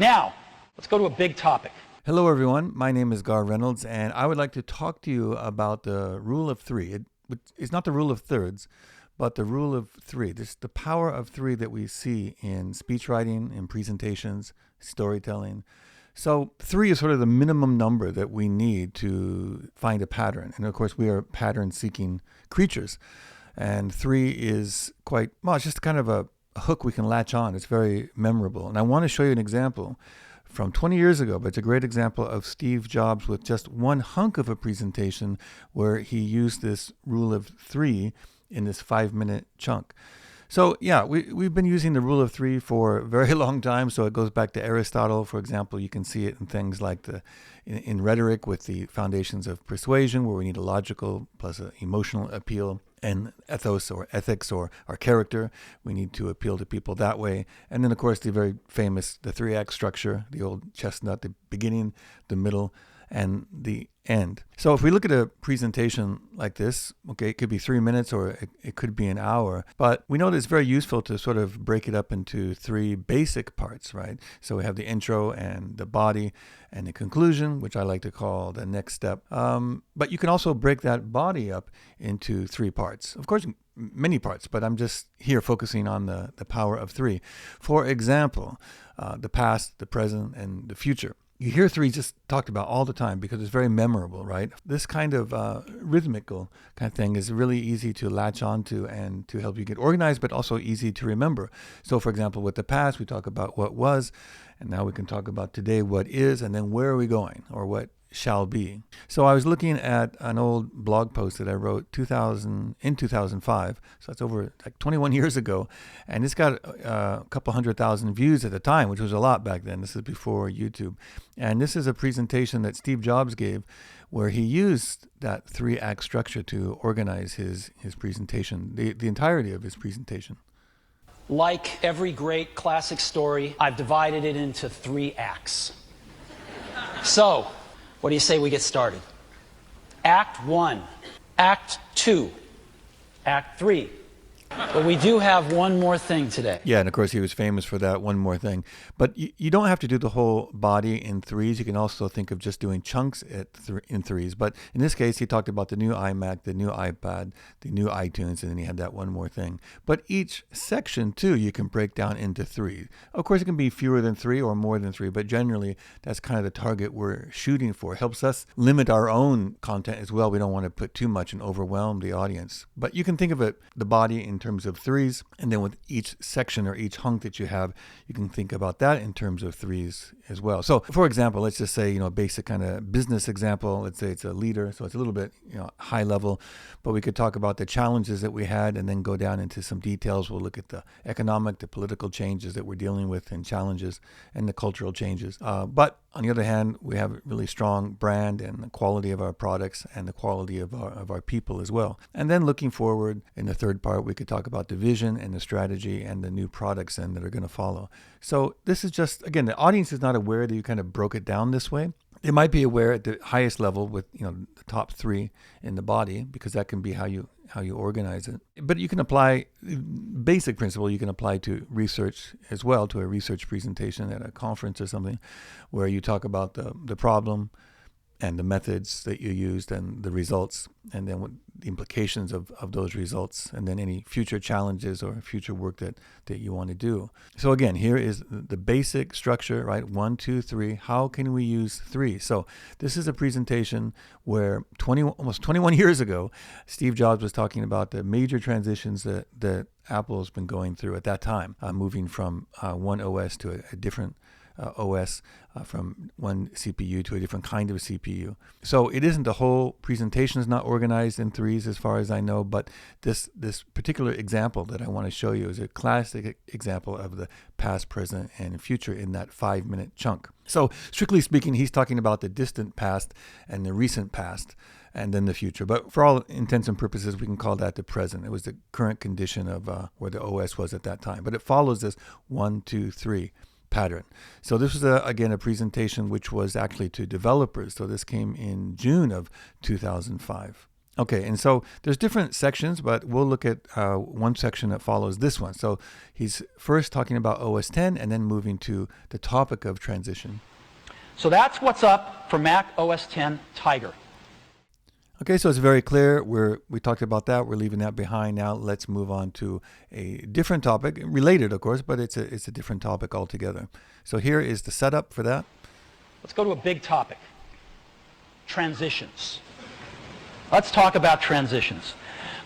Now, let's go to a big topic. Hello, everyone. My name is Gar Reynolds, and I would like to talk to you about the rule of three. It's not the rule of thirds, but the rule of three. This the power of three that we see in speech writing, in presentations, storytelling. So three is sort of the minimum number that we need to find a pattern. And of course, we are pattern-seeking creatures. And three is quite, well, it's just kind of a hook we can latch on. It's very memorable. And I want to show you an example from 20 years ago, but it's a great example of Steve Jobs with just one hunk of a presentation where he used this rule of three in this 5-minute chunk. So yeah, we've been using the rule of three for a very long time. So it goes back to Aristotle, for example. You can see it in things like in rhetoric with the foundations of persuasion, where we need a logical plus an emotional appeal, and ethos or ethics or our character. We need to appeal to people that way. And then, of course, the very famous, the 3-act structure, the old chestnut, the beginning, the middle, and the end. So if we look at a presentation like this, okay, it could be 3 minutes or it could be an hour, but we know that it's very useful to sort of break it up into 3 basic parts, right? So we have the intro and the body and the conclusion, which I like to call the next step. But you can also break that body up into 3 parts. Of course, many parts, but I'm just here focusing on the power of 3. For example, the past, the present, and the future. You hear 3 just talked about all the time because it's very memorable, right? This kind of rhythmical kind of thing is really easy to latch onto and to help you get organized, but also easy to remember. So for example, with the past, we talk about what was, and now we can talk about today, what is, and then where are we going, or what shall be. So I was looking at an old blog post that I wrote in 2005, so that's over like 21 years ago, and it's got a couple 100,000 views at the time, which was a lot back then. This is before YouTube. And this is a presentation that Steve Jobs gave where he used that 3-act structure to organize his presentation, the entirety of his presentation. Like every great classic story, I've divided it into 3 acts. So, what do you say we get started? Act 1, Act 2, Act 3. But we do have one more thing today. Yeah, and of course he was famous for that one more thing. But you don't have to do the whole body in 3s. You can also think of just doing chunks in 3s. But in this case, he talked about the new iMac, the new iPad, the new iTunes, and then he had that one more thing. But each section, too, you can break down into 3. Of course, it can be fewer than 3 or more than 3, but generally, that's kind of the target we're shooting for. It helps us limit our own content as well. We don't want to put too much and overwhelm the audience. But you can think of it, the body in terms of 3s, and then with each section or each hunk that you have, you can think about that in terms of 3s as well. So for example, let's just say, a basic kind of business example. Let's say it's a leader, so it's a little bit high level, but we could talk about the challenges that we had and then go down into some details. We'll look at the economic, the political changes that we're dealing with and challenges, and the cultural changes. But on the other hand, we have a really strong brand and the quality of our products and the quality of our people as well. And then looking forward in the third part, we could talk about the vision and the strategy and the new products that are going to follow. So this is just, again, the audience is not aware that you kind of broke it down this way. They might be aware at the highest level with the top 3 in the body, because that can be how you organize it. But you can apply basic principle. You can apply to research as well, to a research presentation at a conference or something, where you talk about the problem and the methods that you used and the results, and then what the implications of those results, and then any future challenges or future work that you want to do. So again, here is the basic structure, right? 1, 2, 3. How can we use 3? So this is a presentation where almost 21 years ago, Steve Jobs was talking about the major transitions that Apple has been going through at that time, moving from one OS to a different OS, from one CPU to a different kind of CPU. So it isn't, the whole presentation is not organized in 3s as far as I know, but this particular example that I want to show you is a classic example of the past, present, and future in that 5-minute chunk. So strictly speaking, he's talking about the distant past and the recent past, and then the future. But for all intents and purposes, we can call that the present. It was the current condition of where the OS was at that time. But it follows this 1, 2, 3 pattern. So this was, again, a presentation which was actually to developers. So this came in June of 2005. Okay, and so there's different sections, but we'll look at one section that follows this one. So he's first talking about OS 10 and then moving to the topic of transition. So that's what's up for Mac OS 10 Tiger. Okay, so it's very clear. We talked about that. We're leaving that behind now. Let's move on to a different topic, related, of course, but it's a different topic altogether. So here is the setup for that. Let's go to a big topic, transitions. Let's talk about transitions.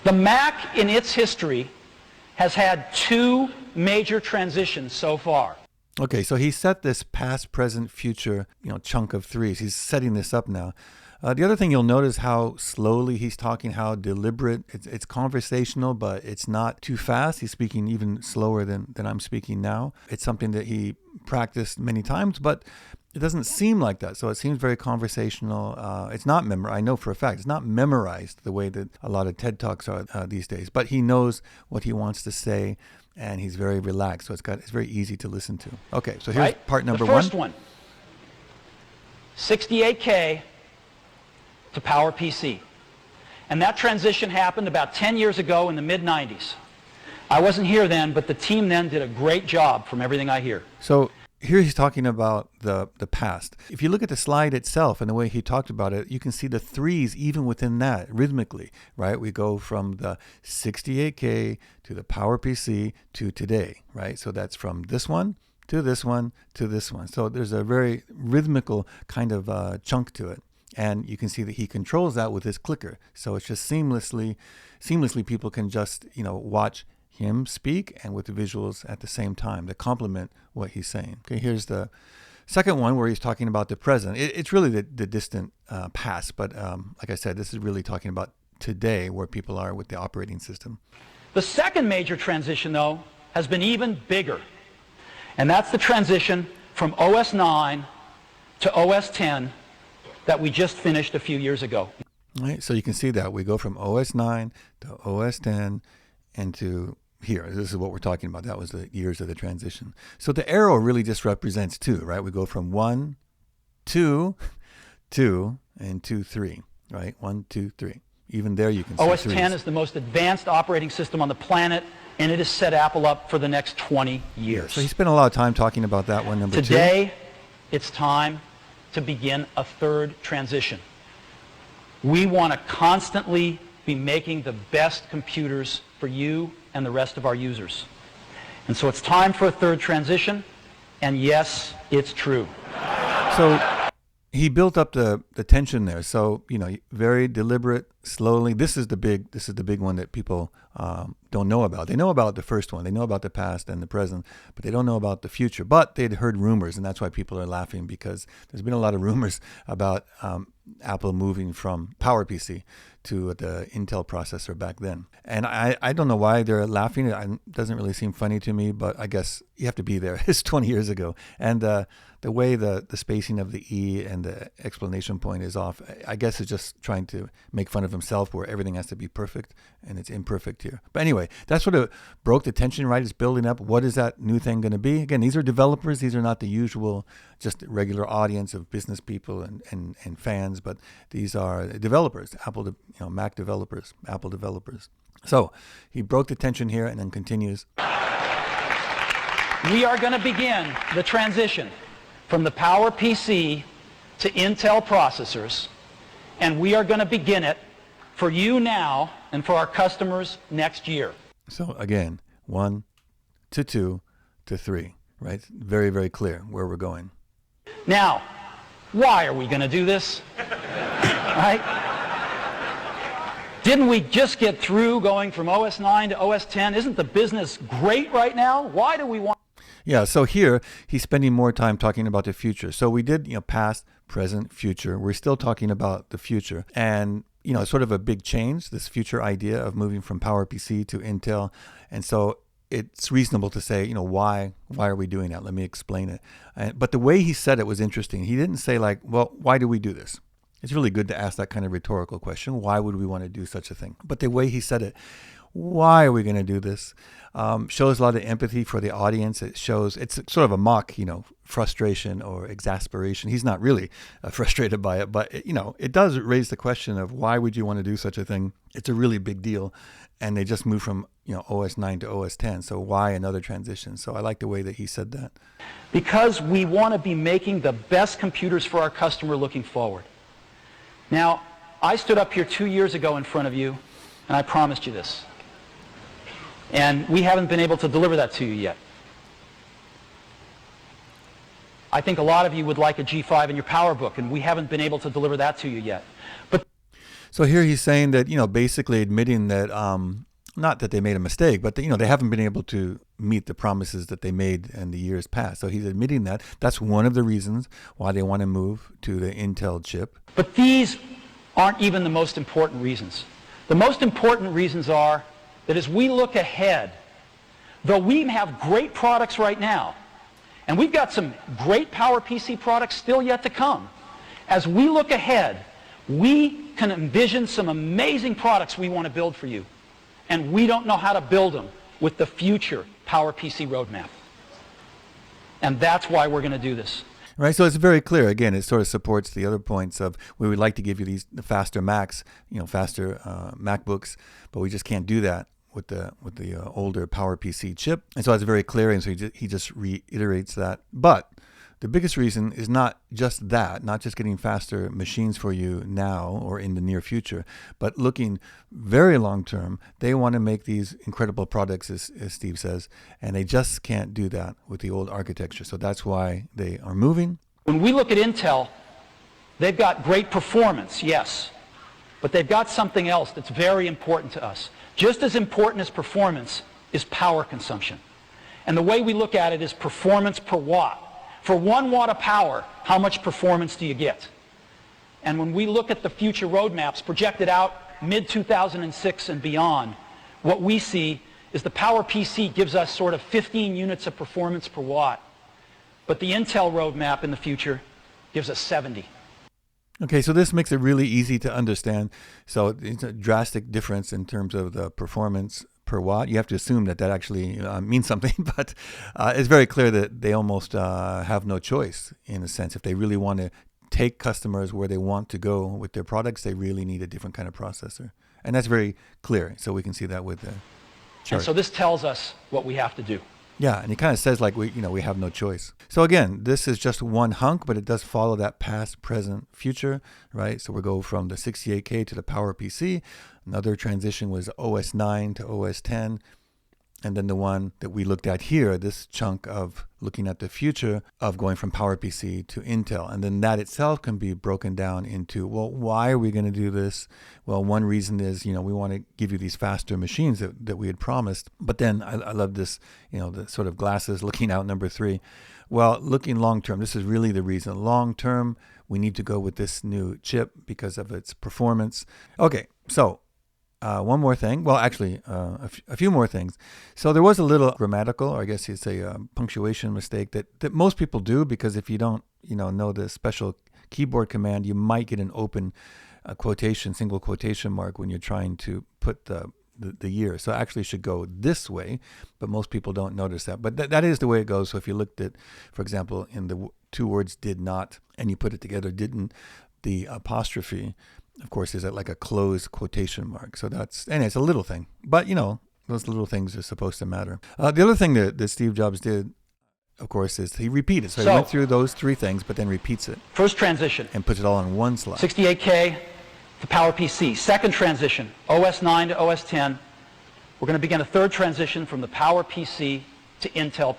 The Mac in its history has had two major transitions so far. Okay, so he set this past, present, future, chunk of threes. He's setting this up now. The other thing you'll notice how slowly he's talking, how deliberate. It's conversational, but it's not too fast. He's speaking even slower than I'm speaking now. It's something that he practiced many times, but it doesn't seem like that. So it seems very conversational. It's not I know for a fact it's not memorized the way that a lot of TED Talks are these days. But he knows what he wants to say, and he's very relaxed. So it's very easy to listen to. Okay, so here's part number one. The first one, 68K to PowerPC. And that transition happened about 10 years ago in the mid-90s. I wasn't here then, but the team then did a great job from everything I hear. So here he's talking about the past. If you look at the slide itself and the way he talked about it, you can see the threes even within that rhythmically, right? We go from the 68K to the PowerPC to today, right? So that's from this one to this one to this one. So there's a very rhythmical kind of chunk to it. And you can see that he controls that with his clicker. So it's just seamlessly people can just, watch him speak and with the visuals at the same time to complement what he's saying. Okay, here's the second one where he's talking about the present. It's really the distant past, but like I said, this is really talking about today where people are with the operating system. The second major transition, though, has been even bigger. And that's the transition from OS 9 to OS 10 that we just finished a few years ago. All right, so you can see that we go from OS 9 to OS 10 and to here. This is what we're talking about. That was the years of the transition. So the arrow really just represents two, right? We go from 1, 2, 2, and 2, 3, right? 1, 2, 3. Even there you can see OS threes. 10 is the most advanced operating system on the planet, and it has set Apple up for the next 20 years. So he spent a lot of time talking about that one, number two. Today, it's time to begin a third transition. We want to constantly be making the best computers for you and the rest of our users. And so it's time for a third transition, and yes, it's true. So he built up the tension there. So, very deliberate, slowly. This is the big one that people don't know about. They know about the first one. They know about the past and the present, but they don't know about the future. But they'd heard rumors, and that's why people are laughing, because there's been a lot of rumors about Apple moving from PowerPC to the Intel processor back then. And I don't know why they're laughing. It doesn't really seem funny to me, but I guess you have to be there. It's 20 years ago. And the way the spacing of the E and the explanation point is off, I guess it's just trying to make fun of himself where everything has to be perfect, and it's imperfect here. But anyway, that's what broke the tension, right? It's building up. What is that new thing going to be? Again, these are developers. These are not the usual, just regular audience of business people and fans, but these are developers, Mac developers, Apple developers. So he broke the tension here and then continues. We are going to begin the transition from the PowerPC to Intel processors, and we are going to begin it for you now and for our customers next year. So again, 1 to 2 to 3, right? Very, very clear where we're going. Now, why are we going to do this? Right? Didn't we just get through going from OS 9 to OS 10? Isn't the business great right now? Why do we want... Yeah, so here he's spending more time talking about the future. So we did, past, present, future. We're still talking about the future. And, it's sort of a big change, this future idea of moving from PowerPC to Intel. And so it's reasonable to say, why are we doing that? Let me explain it. But the way he said it was interesting. He didn't say why do we do this? It's really good to ask that kind of rhetorical question. Why would we want to do such a thing? But the way he said it, Why are we going to do this? Shows a lot of empathy for the audience. It shows, it's sort of a mock, frustration or exasperation. He's not really frustrated by it, but it does raise the question of why would you want to do such a thing? It's a really big deal. And they just moved from, OS 9 to OS 10. So why another transition? So I like the way that he said that. Because we want to be making the best computers for our customer looking forward. Now, I stood up here 2 years ago in front of you, and I promised you this. And we haven't been able to deliver that to you yet. I think a lot of you would like a G5 in your PowerBook, and we haven't been able to deliver that to you yet. But so here he's saying that, basically admitting that, not that they made a mistake, but that, they haven't been able to meet the promises that they made in the years past. So he's admitting that. That's one of the reasons why they want to move to the Intel chip. But these aren't even the most important reasons. The most important reasons are that as we look ahead, though we have great products right now, and we've got some great PowerPC products still yet to come, as we look ahead, we can envision some amazing products we want to build for you. And we don't know how to build them with the future PowerPC roadmap. And that's why we're going to do this. Right, so it's very clear. Again, it sort of supports the other points of we would like to give you the faster Macs, faster MacBooks, but we just can't do that with the older PowerPC chip. And so it's very clear, and so he just reiterates that. But the biggest reason is not just that, not just getting faster machines for you now or in the near future, but looking very long term. They want to make these incredible products, as Steve says, and they just can't do that with the old architecture. So that's why they are moving. When we look at Intel, they've got great performance, yes, but they've got something else that's very important to us. Just as important as performance is power consumption. And the way we look at it is performance per watt. For 1 watt of power, how much performance do you get? And when we look at the future roadmaps projected out mid-2006 and beyond, what we see is the PowerPC gives us sort of 15 units of performance per watt. But the Intel roadmap in the future gives us 70. Okay, so this makes it really easy to understand. So it's a drastic difference in terms of the performance per watt. You have to assume that actually means something, but it's very clear that they almost have no choice in a sense. If they really want to take customers where they want to go with their products, they really need a different kind of processor. And that's very clear. So we can see that with the chart. And so this tells us what we have to do. Yeah, and he kind of says like we have no choice. So again, this is just one hunk, but it does follow that past, present, future, right? So we go from the 68K to the PowerPC. Another transition was OS 9 to OS 10. And then the one that we looked at here, this chunk of looking at the future of going from PowerPC to Intel. And then that itself can be broken down into, well, why are we going to do this? Well, one reason is, we want to give you these faster machines that we had promised. But then I love this, the sort of glasses looking out, number 3. Well, looking long term, this is really the reason. Long term, we need to go with this new chip because of its performance. Okay, so one more thing. Well, actually, a few more things. So there was a little grammatical, or I guess you'd say a punctuation mistake that most people do, because if you don't, know the special keyboard command, you might get an open quotation, single quotation mark when you're trying to put the year. So it actually should go this way, but most people don't notice that. But that is the way it goes. So if you looked at, for example, in the two words did not, and you put it together, didn't, the apostrophe, of course, is at like a closed quotation mark. So it's a little thing. But, those little things are supposed to matter. The other thing that Steve Jobs did, of course, is he repeated. So he went through those 3 things, but then repeats it. First transition. And puts it all on one slide. 68K to PowerPC. Second transition, OS 9 to OS 10. We're going to begin a third transition from the PowerPC to Intel.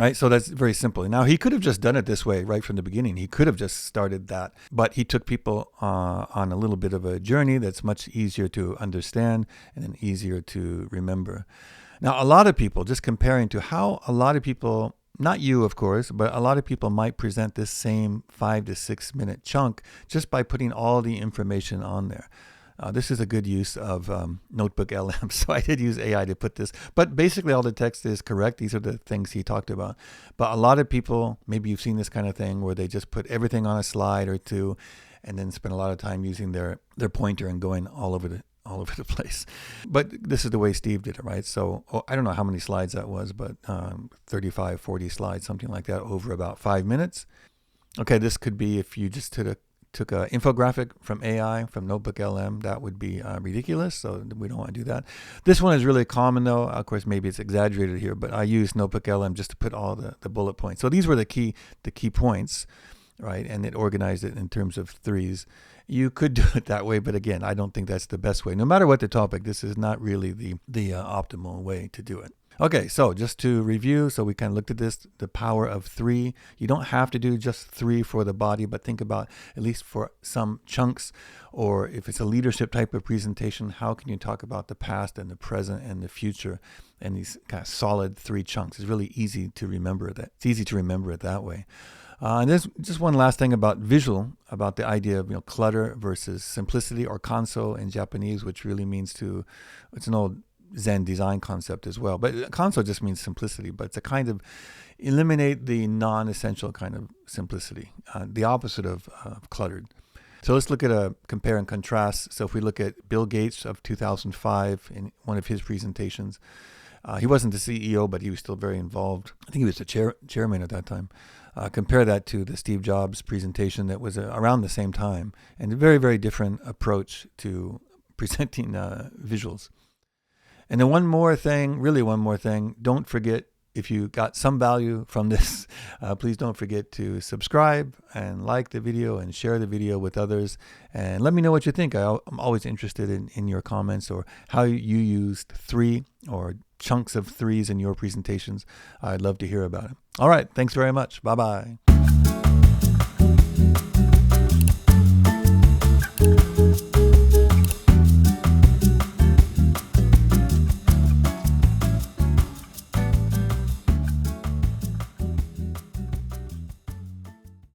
Right, so that's very simple. Now, he could have just done it this way right from the beginning. He could have just started that, but he took people on a little bit of a journey that's much easier to understand and then easier to remember. Now, a lot of people, just comparing to how a lot of people, not you, of course, but a lot of people might present this same 5 to 6 minute chunk just by putting all the information on there. This is a good use of Notebook LM. So I did use AI to put this. But basically all the text is correct. These are the things he talked about. But a lot of people, maybe you've seen this kind of thing where they just put everything on a slide or 2 and then spend a lot of time using their pointer and going all over all over the place. But this is the way Steve did it, right? So I don't know how many slides that was, but 35, 40 slides, something like that, over about 5 minutes. Okay, this could be if you just took an infographic from AI, from Notebook LM, that would be ridiculous. So we don't want to do that. This one is really common though. Of course, maybe it's exaggerated here, but I use Notebook LM just to put all the bullet points. So these were the key points, right? And it organized it in terms of threes. You could do it that way, but again, I don't think that's the best way. No matter what the topic, this is not really the optimal way to do it. Okay, so just to review, so we kind of looked at this, the power of three. You don't have to do just three for the body, but think about at least for some chunks, or if it's a leadership type of presentation, how can you talk about the past and the present and the future and these kind of solid three chunks? It's really easy to remember that. It's easy to remember it that way. And there's just one last thing about visual, about the idea of clutter versus simplicity, or kanso in Japanese, which really means it's an old Zen design concept as well. But kanso just means simplicity, but it's a kind of eliminate the non-essential kind of simplicity, the opposite of cluttered. So let's look at a compare and contrast. So if we look at Bill Gates of 2005 in one of his presentations, he wasn't the CEO, but he was still very involved. I think he was the chairman at that time. Compare that to the Steve Jobs presentation that was around the same time, and a very, very different approach to presenting visuals. And then one more thing, don't forget, if you got some value from this, please don't forget to subscribe and like the video and share the video with others. And let me know what you think. I'm always interested in your comments, or how you used three or chunks of threes in your presentations. I'd love to hear about it. All right. Thanks very much. Bye-bye.